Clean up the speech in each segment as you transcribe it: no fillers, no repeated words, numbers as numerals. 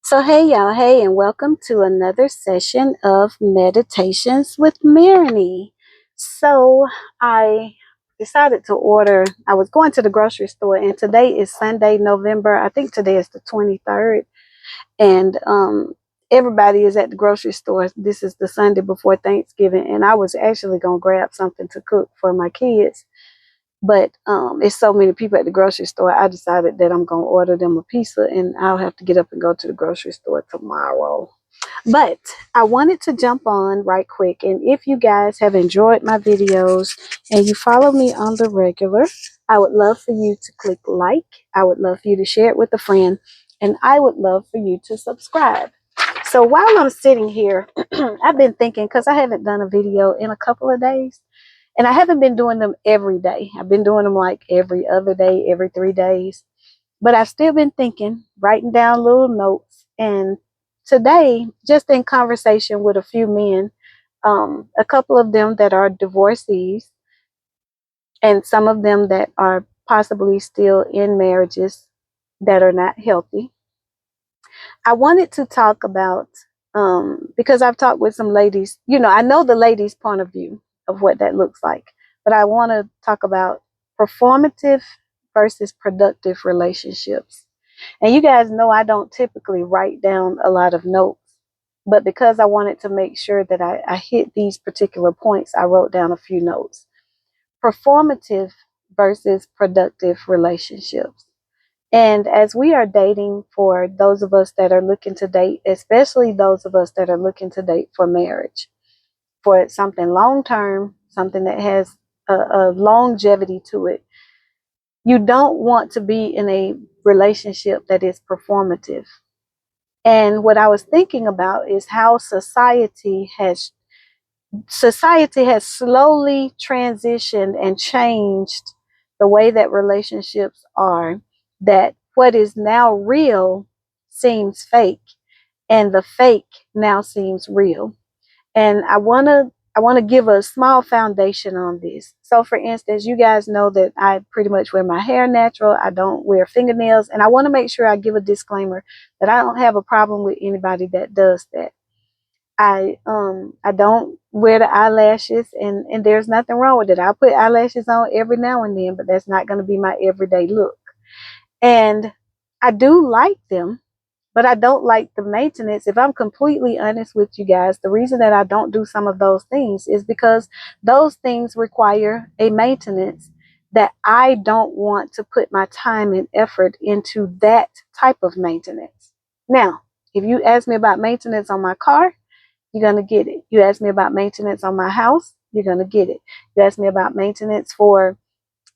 So, hey, y'all, hey, and welcome to another session of Meditations with Marigny. So, I decided to order, I was going to the grocery store, and today is Sunday, November, I think today is the 23rd, and everybody is at the grocery store. This is the Sunday before Thanksgiving, and I was actually going to grab something to cook for my kids. But it's so many people at the grocery store, I decided that I'm going to order them a pizza and I'll have to get up and go to the grocery store tomorrow. But I wanted to jump on right quick. And if you guys have enjoyed my videos and you follow me on the regular, I would love for you to click like. I would love for you to share it with a friend. And I would love for you to subscribe. So while I'm sitting here, I've been thinking, because I haven't done a video in a couple of days. And I haven't been doing them every day. I've been doing them like every other day, every 3 days. But I've still been thinking, writing down little notes. And today, just in conversation with a few men, a couple of them that are divorcees, and some of them that are possibly still in marriages that are not healthy. I wanted to talk about, because I've talked with some ladies, I know the ladies' point of view of what that looks like, but I want to talk about performative versus productive relationships. And you guys know I don't typically write down a lot of notes, but because I wanted to make sure that I hit these particular points, I wrote down a few notes. Performative versus productive relationships. And as we are dating, for those of us that are looking to date, especially those of us that are looking to date for marriage, for something long term, something that has a longevity to it, you don't want to be in a relationship that is performative. And what I was thinking about is how society has slowly transitioned and changed the way that relationships are, that what is now real seems fake and the fake now seems real. And I want to give a small foundation on this. So for instance, you guys know that I pretty much wear my hair natural. I don't wear fingernails, and I want to make sure I give a disclaimer that I don't have a problem with anybody that does that. I don't wear the eyelashes, and there's nothing wrong with it. I put eyelashes on every now and then, but that's not going to be my everyday look. And I do like them, but I don't like the maintenance. If I'm completely honest with you guys, the reason that I don't do some of those things is because those things require a maintenance that I don't want to put my time and effort into that type of maintenance. Now, if you ask me about maintenance on my car, you're going to get it. You ask me about maintenance on my house, you're going to get it. You ask me about maintenance for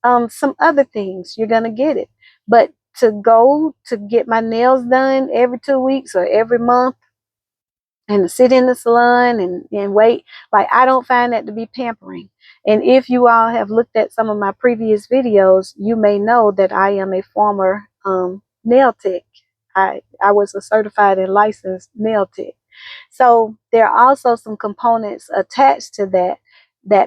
some other things, you're going to get it. But to go to get my nails done every 2 weeks or every month and to sit in the salon and wait, like, I don't find that to be pampering. And if you all have looked at some of my previous videos, you may know that I am a former nail tech. I was a certified and licensed nail tech. So there are also some components attached to that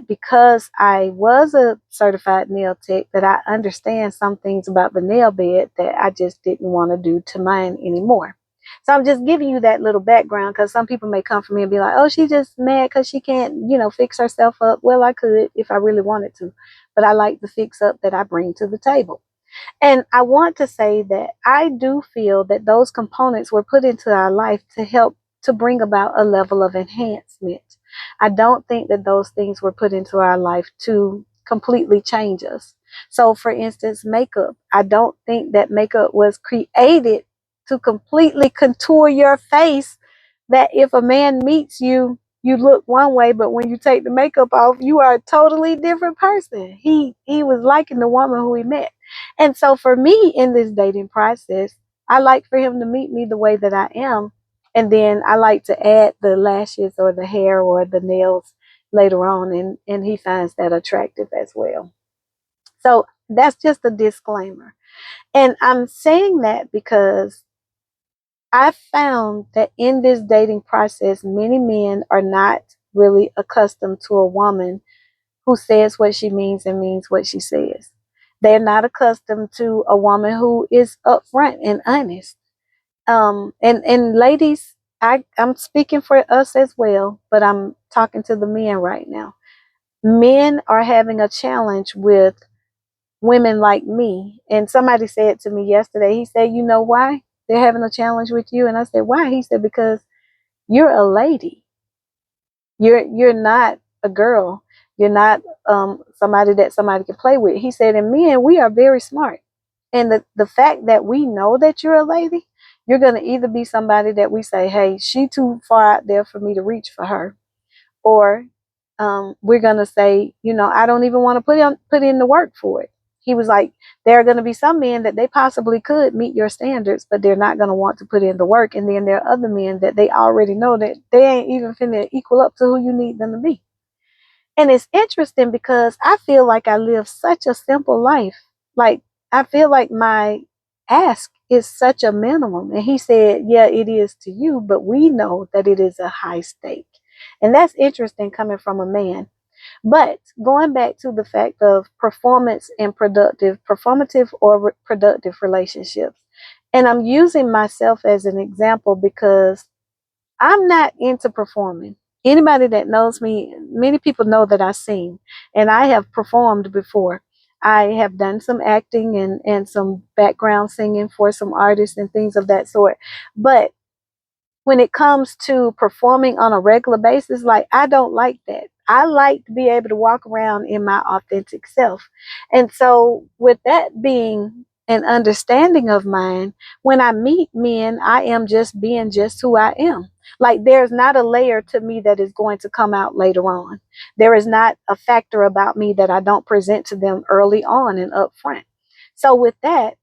because I was a certified nail tech, that I understand some things about the nail bed that I just didn't want to do to mine anymore. So I'm just giving you that little background, because some people may come for me and be like, oh, she's just mad because she can't, fix herself up. Well, I could if I really wanted to, but I like the fix up that I bring to the table. And I want to say that I do feel that those components were put into our life to help to bring about a level of enhancement. I don't think that those things were put into our life to completely change us. So, for instance, makeup. I don't think that makeup was created to completely contour your face, that if a man meets you, you look one way, but when you take the makeup off, you are a totally different person. He was liking the woman who he met. And so for me in this dating process, I like for him to meet me the way that I am. And then I like to add the lashes or the hair or the nails later on. And he finds that attractive as well. So that's just a disclaimer. And I'm saying that because I found that in this dating process, many men are not really accustomed to a woman who says what she means and means what she says. They're not accustomed to a woman who is upfront and honest. And ladies, I'm speaking for us as well, but I'm talking to the men right now. Men are having a challenge with women like me. And somebody said to me yesterday, he said, you know why they're having a challenge with you? And I said, why? He said, because you're a lady. You're not a girl. You're not somebody that somebody can play with. He said, and men, we are very smart. And the fact that we know that you're a lady, you're going to either be somebody that we say, hey, she too far out there for me to reach for her. Or we're going to say, I don't even want to put in the work for it. He was like, there are going to be some men that they possibly could meet your standards, but they're not going to want to put in the work. And then there are other men that they already know that they ain't even finna equal up to who you need them to be. And it's interesting because I feel like I live such a simple life. Like, I feel like my ask is such a minimum. And he said, yeah, it is to you, but we know that it is a high stake. And that's interesting coming from a man. But going back to the fact of performance and performative or productive relationships. And I'm using myself as an example because I'm not into performing. Anybody that knows me, many people know that I sing and I have performed before. I have done some acting and some background singing for some artists and things of that sort. But when it comes to performing on a regular basis, like I don't like that. I like to be able to walk around in my authentic self. And so, with that being an understanding of mine, when I meet men, I am just being just who I am. Like there's not a layer to me that is going to come out later on. There is not a factor about me that I don't present to them early on and up front. So, with that,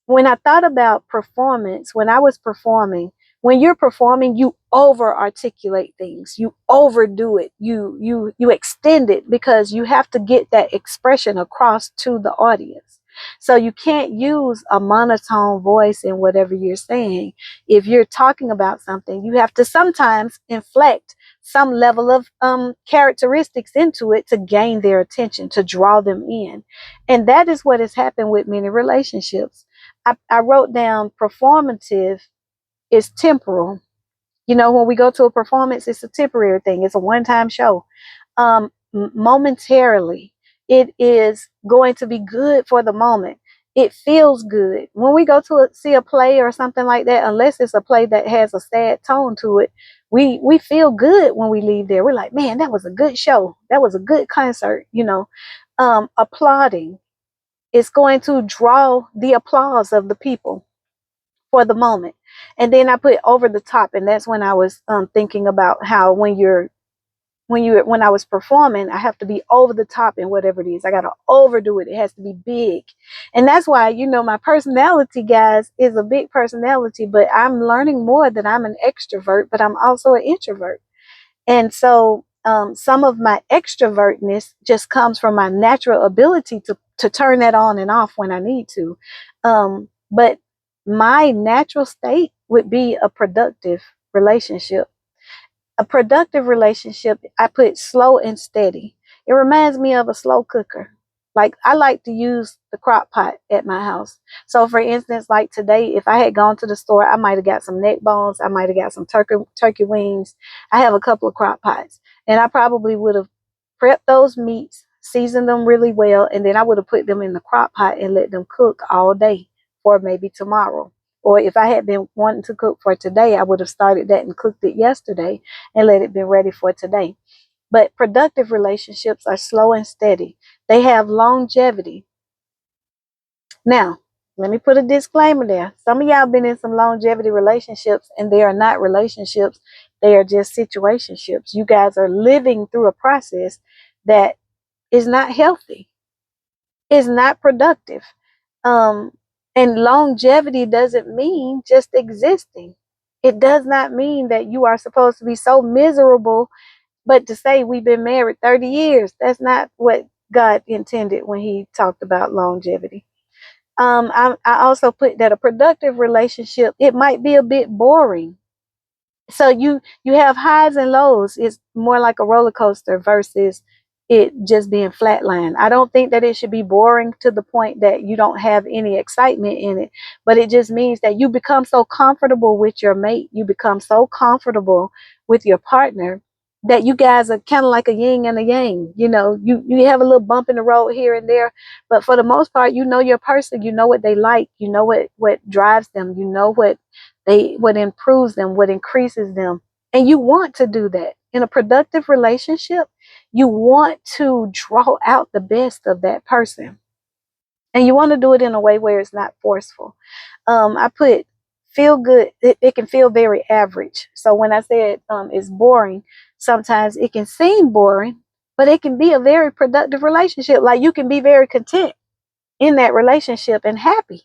when I thought about performance, when I was performing, when you're performing, you over articulate things, you overdo it, you extend it because you have to get that expression across to the audience. So you can't use a monotone voice in whatever you're saying. If you're talking about something, you have to sometimes inflect some level of characteristics into it to gain their attention, to draw them in. And that is what has happened with many relationships. I wrote down performative is temporal. When we go to a performance, it's a temporary thing. It's a one-time show. Momentarily, it is going to be good for the moment. It feels good. When we go to see a play or something like that, unless it's a play that has a sad tone to it, we feel good when we leave there. We're like, man, that was a good show. That was a good concert. Applauding. It's going to draw the applause of the people for the moment. And then I put over the top, and that's when I was thinking about how when I was performing, I have to be over the top in whatever it is. I got to overdo it. It has to be big. And that's why, my personality, guys, is a big personality, but I'm learning more that I'm an extrovert, but I'm also an introvert. And so some of my extrovertness just comes from my natural ability to turn that on and off when I need to. But my natural state would be a productive relationship. A productive relationship, I put slow and steady. It reminds me of a slow cooker. Like I like to use the crock pot at my house. So for instance, like today, if I had gone to the store, I might have got some neck bones. I might have got some turkey wings. I have a couple of crock pots, and I probably would have prepped those meats, seasoned them really well, and then I would have put them in the crock pot and let them cook all day or maybe tomorrow. Or if I had been wanting to cook for today, I would have started that and cooked it yesterday and let it be ready for today. But productive relationships are slow and steady. They have longevity. Now, let me put a disclaimer there. Some of y'all been in some longevity relationships and they are not relationships. They are just situationships. You guys are living through a process that is not healthy. Is not productive. Um, and longevity doesn't mean just existing. It does not mean that you are supposed to be so miserable, but to say we've been married 30 years, that's not what God intended when he talked about longevity. I also put that a productive relationship, it might be a bit boring. So you have highs and lows. It's more like a roller coaster versus it just being flatline. I don't think that it should be boring to the point that you don't have any excitement in it, but it just means that you become so comfortable with your mate, you become so comfortable with your partner, that you guys are kind of like a yin and a yang. You have a little bump in the road here and there, but for the most part, you know your person, you know what they like, you know what drives them, you know what improves them, what increases them, and you want to do that in a productive relationship. You want to draw out the best of that person, and you want to do it in a way where it's not forceful. I put feel good. It can feel very average. So when I said it's boring, sometimes it can seem boring, but it can be a very productive relationship. Like, you can be very content in that relationship and happy.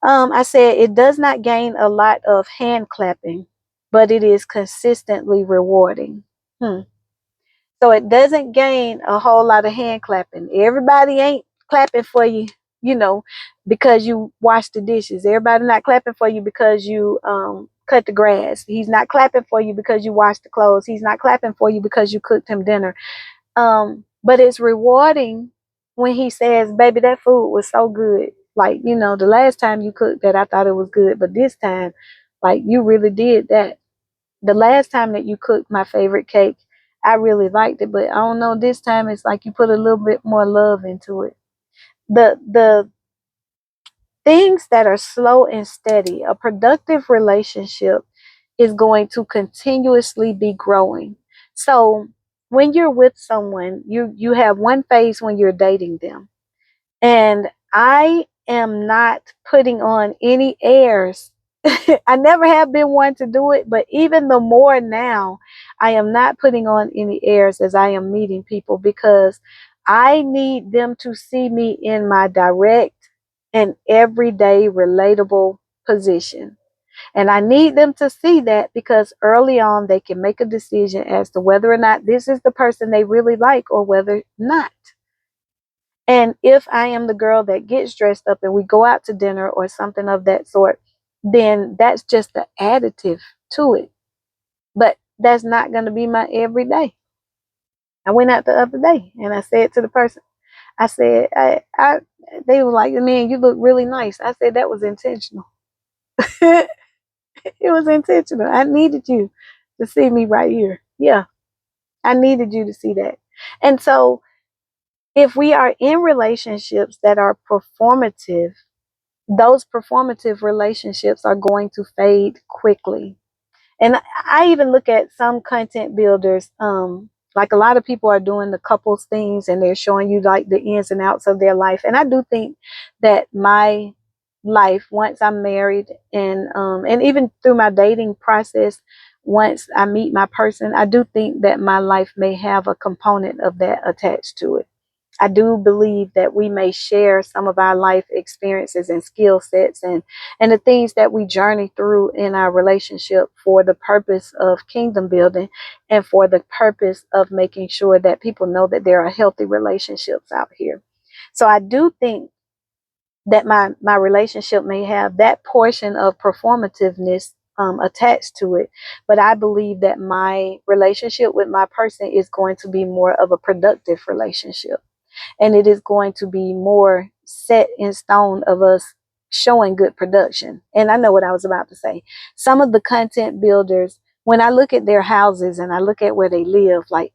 I said it does not gain a lot of hand clapping, but it is consistently rewarding. So it doesn't gain a whole lot of hand clapping. Everybody ain't clapping for you, you know, because you wash the dishes. Everybody not clapping for you because you cut the grass. He's not clapping for you because you washed the clothes. He's not clapping for you because you cooked him dinner. But it's rewarding when he says, "Baby, that food was so good. Like, the last time you cooked that, I thought it was good, but this time, like, you really did that. The last time that you cooked my favorite cake, I really liked it, but I don't know, this time it's like you put a little bit more love into it." The things that are slow and steady, a productive relationship is going to continuously be growing. So when you're with someone, you have one phase when you're dating them. And I am not putting on any airs. I never have been one to do it, but even the more now, I am not putting on any airs as I am meeting people, because I need them to see me in my direct and everyday relatable position. And I need them to see that, because early on they can make a decision as to whether or not this is the person they really like or whether not. And if I am the girl that gets dressed up and we go out to dinner or something of that sort, then that's just the additive to it. But that's not going to be my everyday. I went out the other day and I said to the person, I said, they were like, "Man, you look really nice." I said, "That was intentional." It was intentional. I needed you to see me right here. Yeah, I needed you to see that. And so if we are in relationships that are performative, those performative relationships are going to fade quickly. And I even look at some content builders, like a lot of people are doing the couples things and they're showing you like the ins and outs of their life. And I do think that my life, once I'm married, and even through my dating process, once I meet my person, I do think that my life may have a component of that attached to it. I do believe that we may share some of our life experiences and skill sets, and the things that we journey through in our relationship, for the purpose of kingdom building and for the purpose of making sure that people know that there are healthy relationships out here. So I do think that my relationship may have that portion of performativeness attached to it, but I believe that my relationship with my person is going to be more of a productive relationship, and it is going to be more set in stone of us showing good production. And I know what I was about to say. Some of the content builders, when I look at their houses and I look at where they live, like